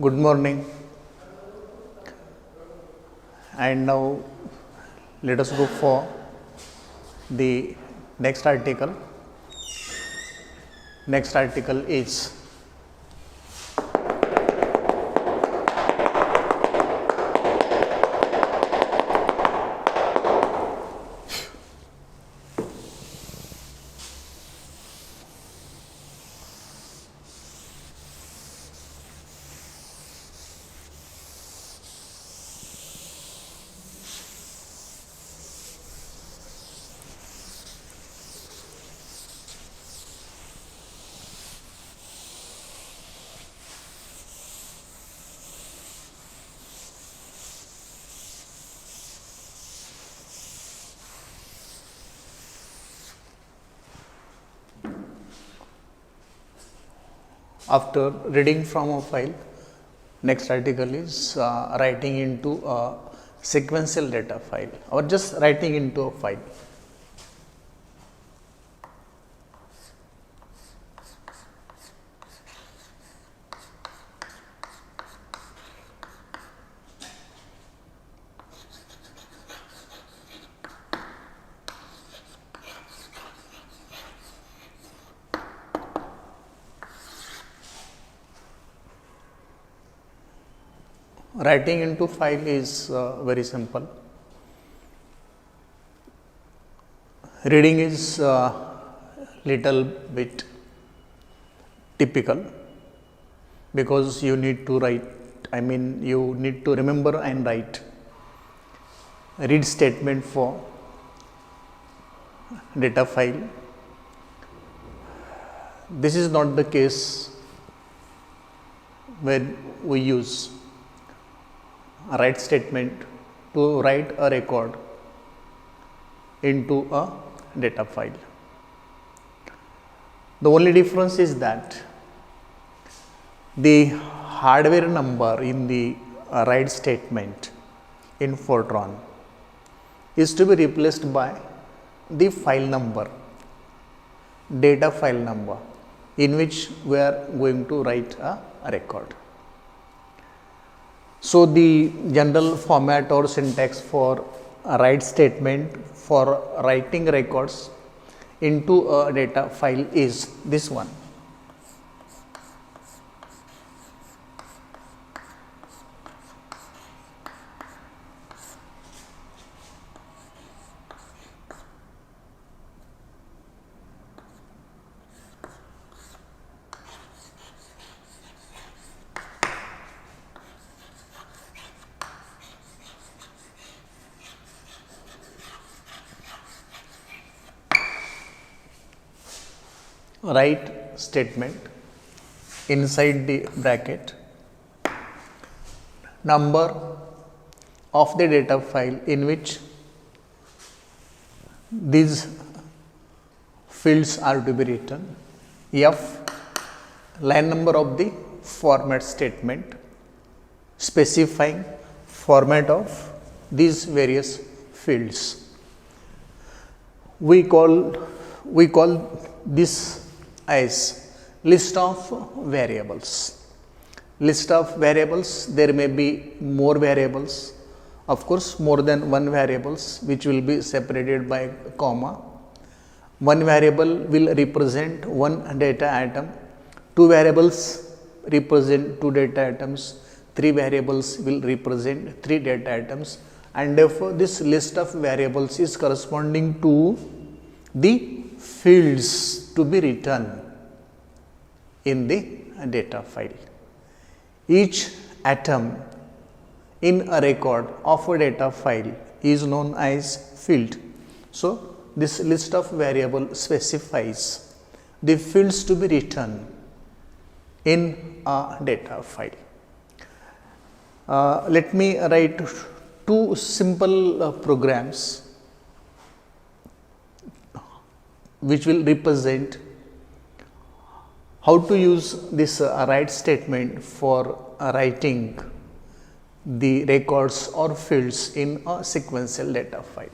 Good morning, and now let us go for the next article. Next article is after reading from a file. Next article is writing into a sequential data file or just writing into a file. Writing into file is very simple. Reading is little bit typical because you need to write, you need to remember and write read statement for data file. This is not the case when we use a write statement to write a record into a data file. The only difference is that the hardware number in the write statement in Fortran is to be replaced by the file number, data file number in which we are going to write a record. So, the general format or syntax for a write statement for writing records into a data file is this one. Write statement inside the bracket number of the data file in which these fields are to be written, F line number of the format statement specifying format of these various fields. We call this as list of variables. List of variables, there may be more variables, of course more than one variables which will be separated by comma. One variable will represent one data item, two variables represent two data items, three variables will represent three data items, and therefore this list of variables is corresponding to the fields to be written in the data file. Each atom in a record of a data file is known as field. So, this list of variable specifies the fields to be written in a data file. Let me write two simple programs which will represent how to use this write statement for writing the records or fields in a sequential data file.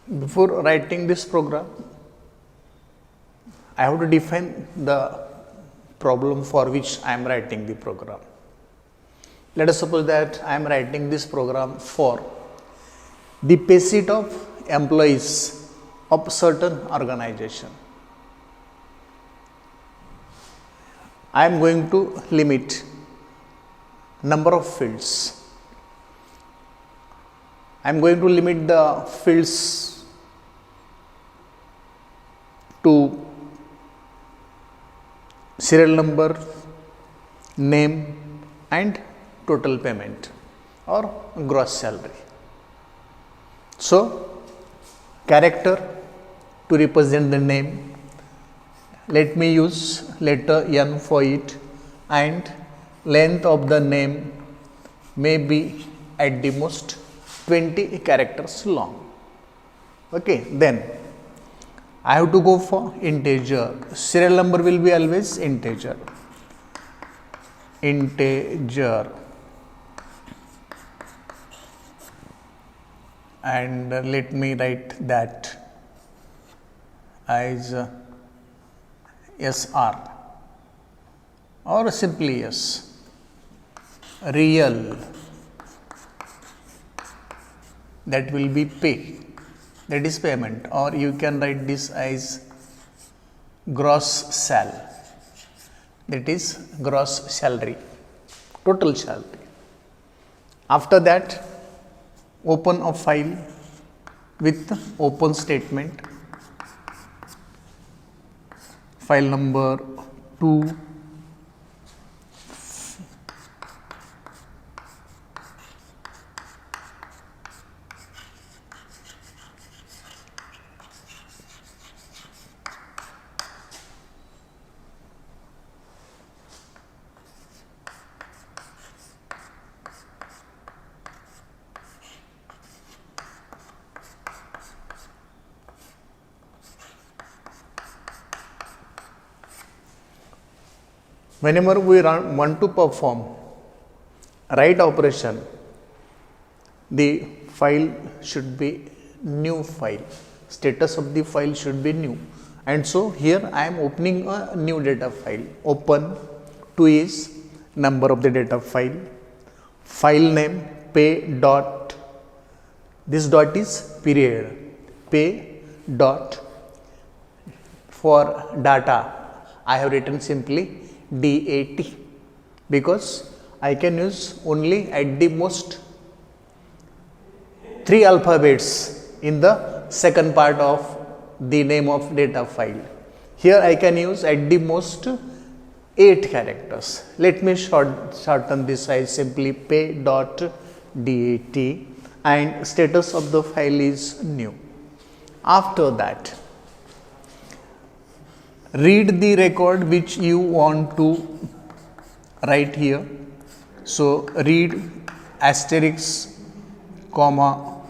Before writing this program, I have to define the problem for which I am writing the program. Let us suppose that I am writing this program for the pay sheet of employees of certain organization. I am going to limit number of fields. I am going to limit the fields to serial number, name and total payment or gross salary. So, character to represent the name, let me use letter N for it, and length of the name may be at the most 20 characters long. Okay, then I have to go for integer. Serial number will be always integer. Integer. And let me write that as SR or simply S. Real, that will be pay, that is payment, or you can write this as gross sal, that is gross salary, total salary. After that, open a file with open statement, file number 2, whenever we want to perform write operation, the file should be new file, status of the file should be new, and so here I am opening a new data file. Open 2 is number of the data file, file name pay dot, this dot is period, pay dot, for data I have written simply DAT, because I can use only at the most 3 alphabets in the second part of the name of data file. Here I can use at the most 8 characters. Let me shorten this as simply pay dot DAT, and status of the file is new. After that, read the record which you want to write here. So, read asterisk comma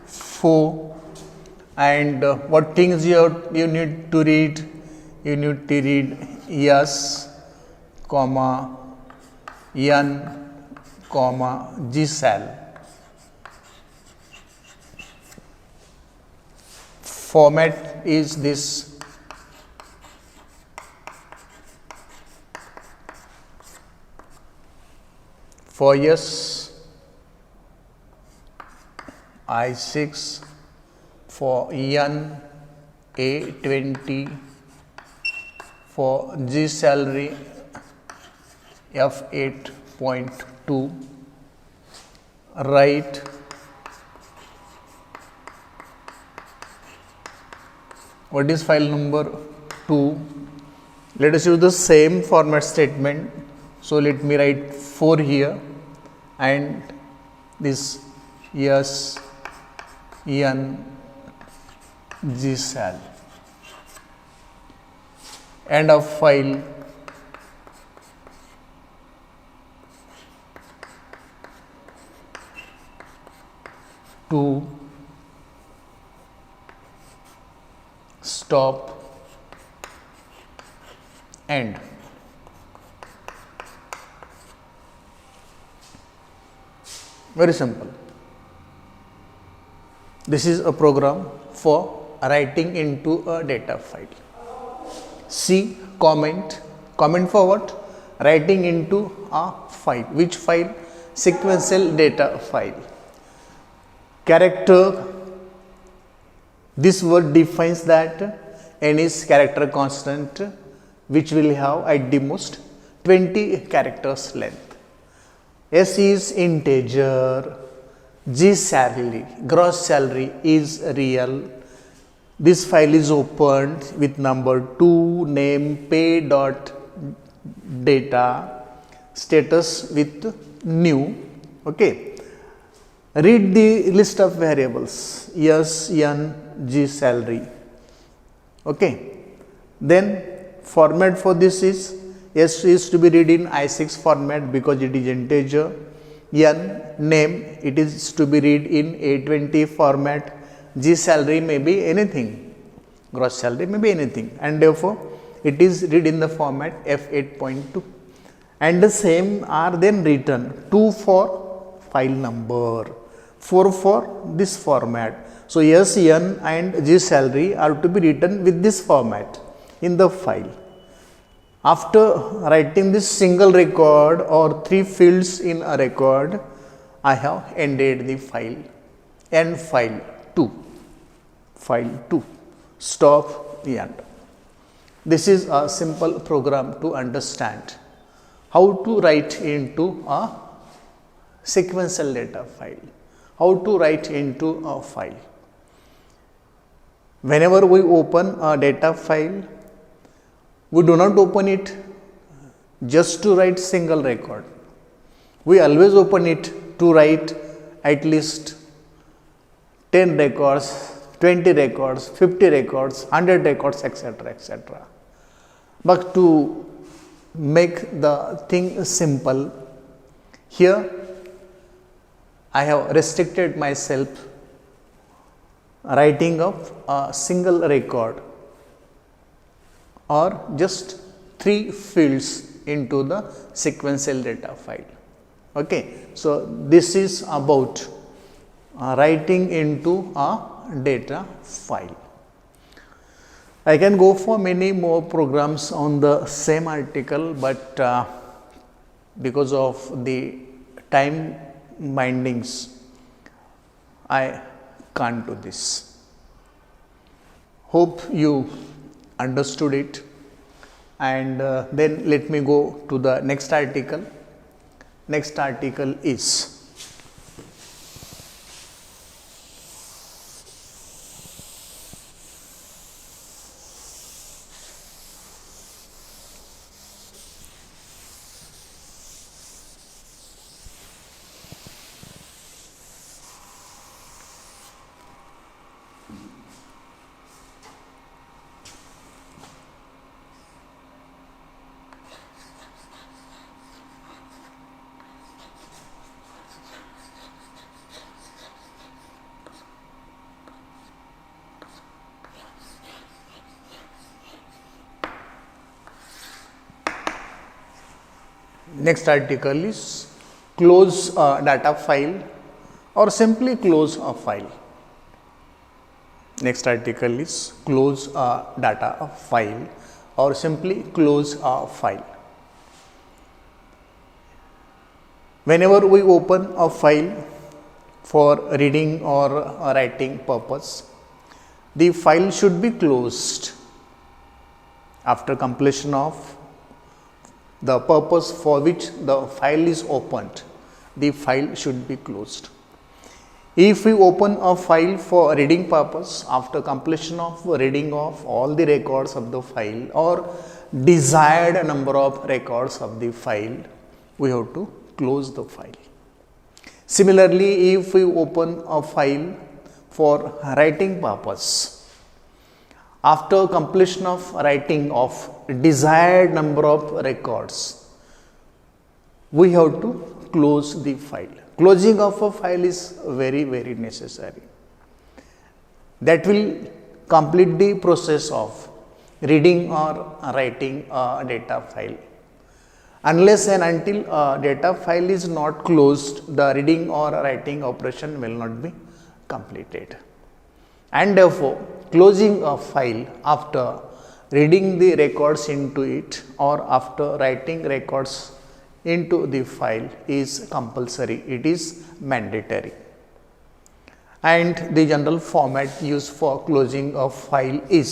4, and what things you need to read? You need to read yes, comma N, comma GSAL. Format is this. For yes, I6, for N, A20, for G salary, F8.2, write what is file number 2. Let us use the same format statement. So, let me write 4 here, and this yes N GSAL, end of file. To stop end. Very simple. This is a program for writing into a data file. C, comment for what? Writing into a file. Which file? Sequential data file. Character, this word defines that n is character constant which will have at the most 20 characters length. S is integer. G, salary, gross salary is real. This file is opened with number 2, name, pay dot data, status with new. Okay. Read the list of variables S, N, G, salary. Okay. Then format for this is S is to be read in I6 format because it is integer. N, name, it is to be read in A20 format. G, salary may be anything, gross salary may be anything, and therefore it is read in the format F8.2, and the same are then written 2 for file number, 4 for this format. So, S, N and G, salary are to be written with this format in the file. After writing this single record or 3 fields in a record, I have ended the file, end file 2, stop, end. This is a simple program to understand how to write into a sequential data file, how to write into a file. Whenever we open a data file, we do not open it just to write single record. We always open it to write at least 10 records, 20 records, 50 records, 100 records, etc., etc. But to make the thing simple, here I have restricted myself writing of a single record or just 3 fields into the sequential data file. Okay. So, this is about writing into a data file. I can go for many more programs on the same article, but because of the time bindings, I can't do this. Hope you understood it, and then let me go to the next article. Next article is next article is close a data file or simply close a file. Next article is close a data file or simply close a file. Whenever we open a file for reading or writing purpose, the file should be closed. After completion of the purpose for which the file is opened, the file should be closed. If we open a file for reading purpose, after completion of reading of all the records of the file or desired number of records of the file, we have to close the file. Similarly, if we open a file for writing purpose, after completion of writing of desired number of records, we have to close the file. Closing of a file is very, very necessary. That will complete the process of reading or writing a data file. Unless and until a data file is not closed, the reading or writing operation will not be completed. and therefore closing a file after reading the records into it or after writing records into the file is compulsory, it is mandatory. And the general format used for closing a file is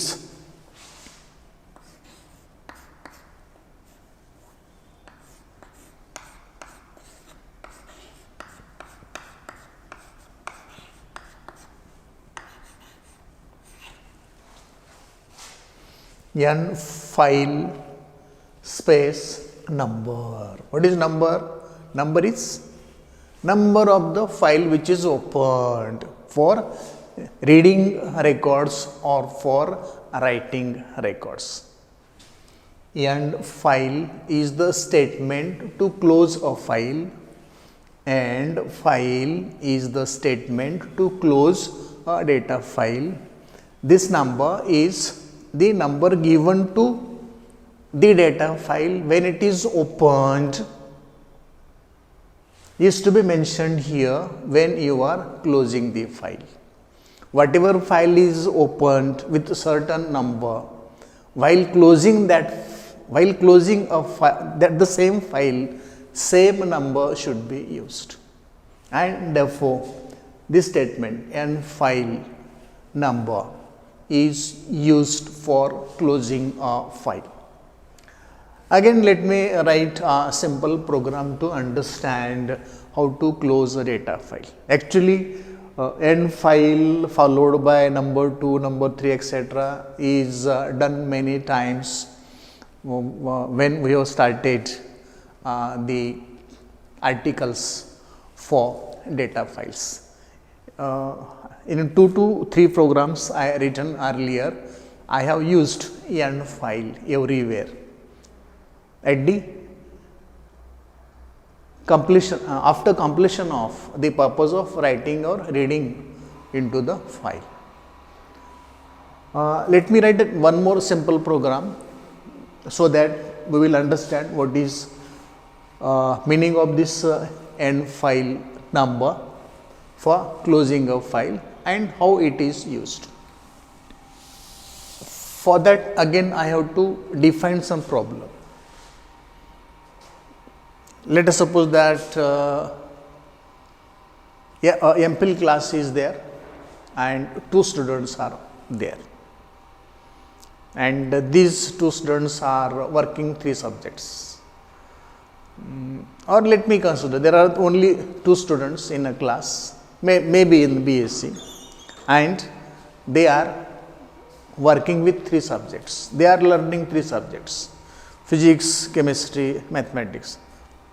n file space number. What is number? Number is number of the file which is opened for reading records or for writing records. End file is the statement to close a file, and file is the statement to close a data file. This number is the number given to the data file when it is opened, is to be mentioned here when you are closing the file. Whatever file is opened with a certain number, while closing a file, that the same file, same number should be used, and therefore this statement end file number is used for closing a file. Again, let me write a simple program to understand how to close a data file. Actually, end file followed by number 2, number 3, etc. is done many times when we have started the articles for data files. In 2 to 3 programs I written earlier, I have used end file everywhere. At the completion, after completion of the purpose of writing or reading into the file. Let me write one more simple program so that we will understand what is meaning of this end file number for closing a file and how it is used. For that, again I have to define some problem. Let us suppose that MPhil class is there and 2 students are there, and these 2 students are working 3 subjects. Or let me consider there are only 2 students in a class, maybe in BSc, and they are working with 3 subjects. They are learning 3 subjects: physics, chemistry, mathematics.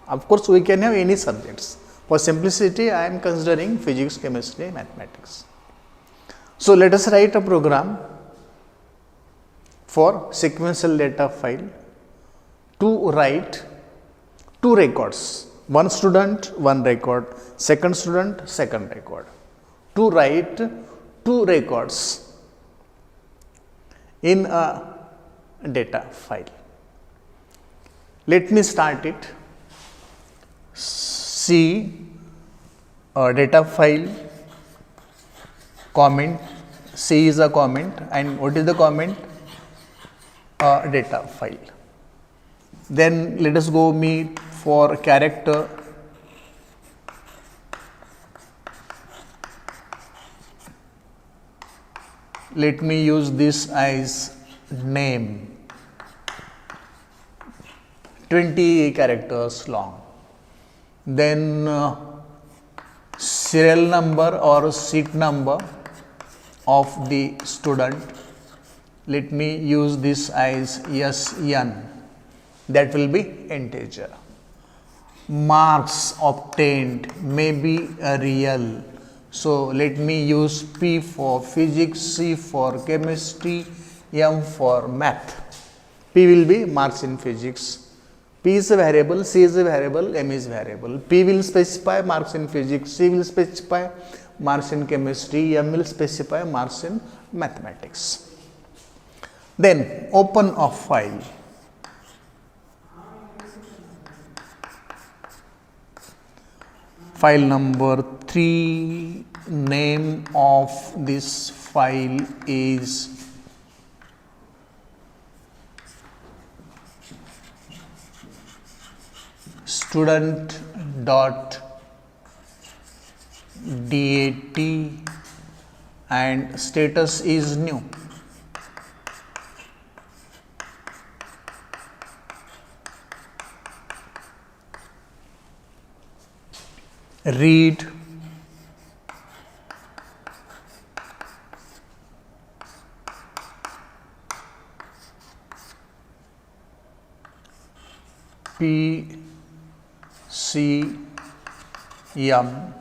Of course, we can have any subjects. For simplicity, I am considering physics, chemistry, mathematics. So, let us write a program for sequential data file to write 2 records, 1 student, 1 record, second student, second record, to write 2 records in a data file. Let me start it. C data file comment, C is a comment, and what is the comment? Data file. Then let us go meet for character. Let me use this as name, 20 characters long. Then serial number or seat number of the student. Let me use this as SN, that will be integer. Marks obtained may be a real, so let me use P for physics, C for chemistry, M for math. P will be marks in physics. P is a variable, C is a variable, M is variable. P will specify marks in physics, C will specify marks in chemistry, M will specify marks in mathematics. Then open a file. File number 3 name of this file is student.dat and status is new. Read PCM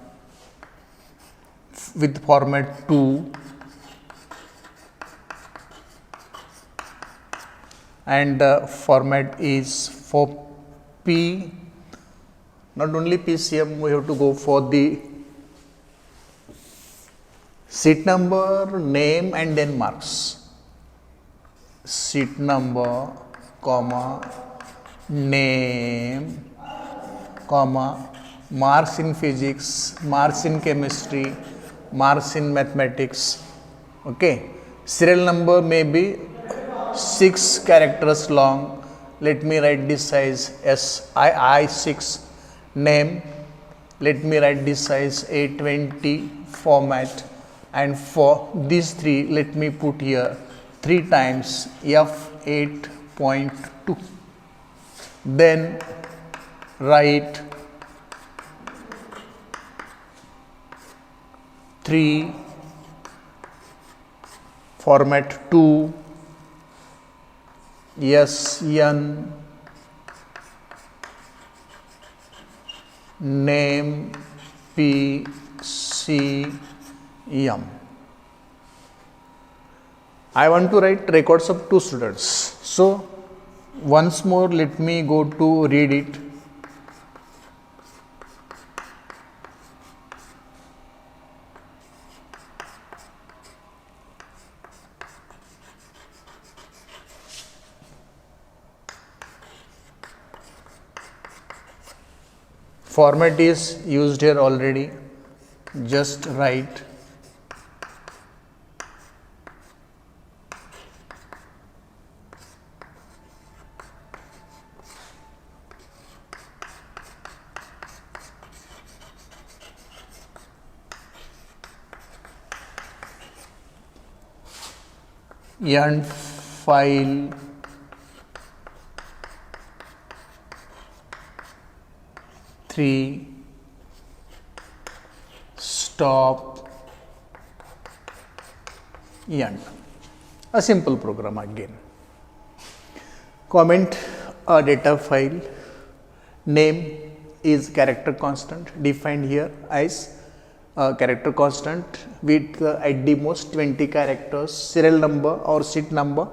with format 2 and the format is for P. Not only PCM, we have to go for the seat number, name and then marks. Seat number, comma, name, comma, marks in physics, marks in chemistry, marks in mathematics. Okay. Serial number may be 6 characters long. Let me write this as SII6. Name, let me write this as A20 format, and for these 3 let me put here 3 times F8.2. Then write 3 format 2 SN name PCM. I want to write records of 2 students. So, once more let me go to read it. Format is used here already, just write end file three stop end. A simple program again. Comment a data file. Name is character constant defined here as a character constant with at the most 20 characters. Serial number or seat number,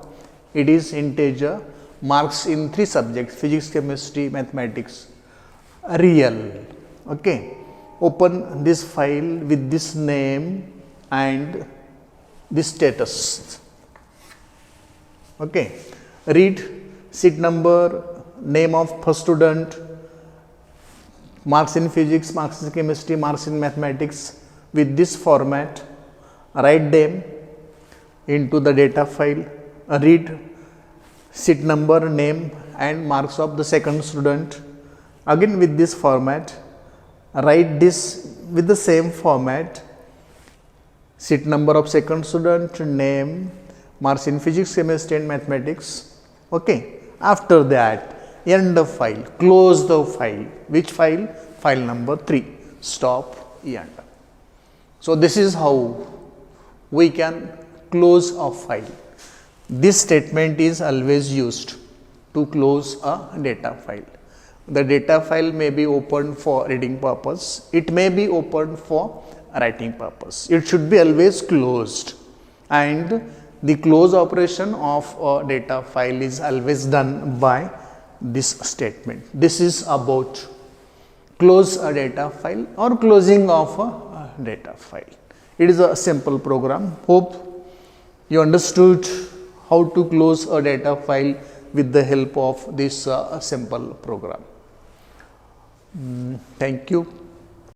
it is integer. Marks in 3 subjects: physics, chemistry, mathematics. Real. Okay. Open this file with this name and this status. Okay. Read seat number, name of first student, marks in physics, marks in chemistry, marks in mathematics with this format. Write them into the data file. Read seat number, name and marks of the second student. Again with this format. Write this with the same format. Seat number of second student, name, marks in physics, chemistry and mathematics. Okay. After that, end the file, close the file. Which file? File number 3. Stop end. So, this is how we can close a file. This statement is always used to close a data file. The data file may be opened for reading purpose. It may be opened for writing purpose. It should be always closed, and the close operation of a data file is always done by this statement. This is about close a data file or closing of a data file. It is a simple program. Hope you understood how to close a data file with the help of this simple program. Thank you.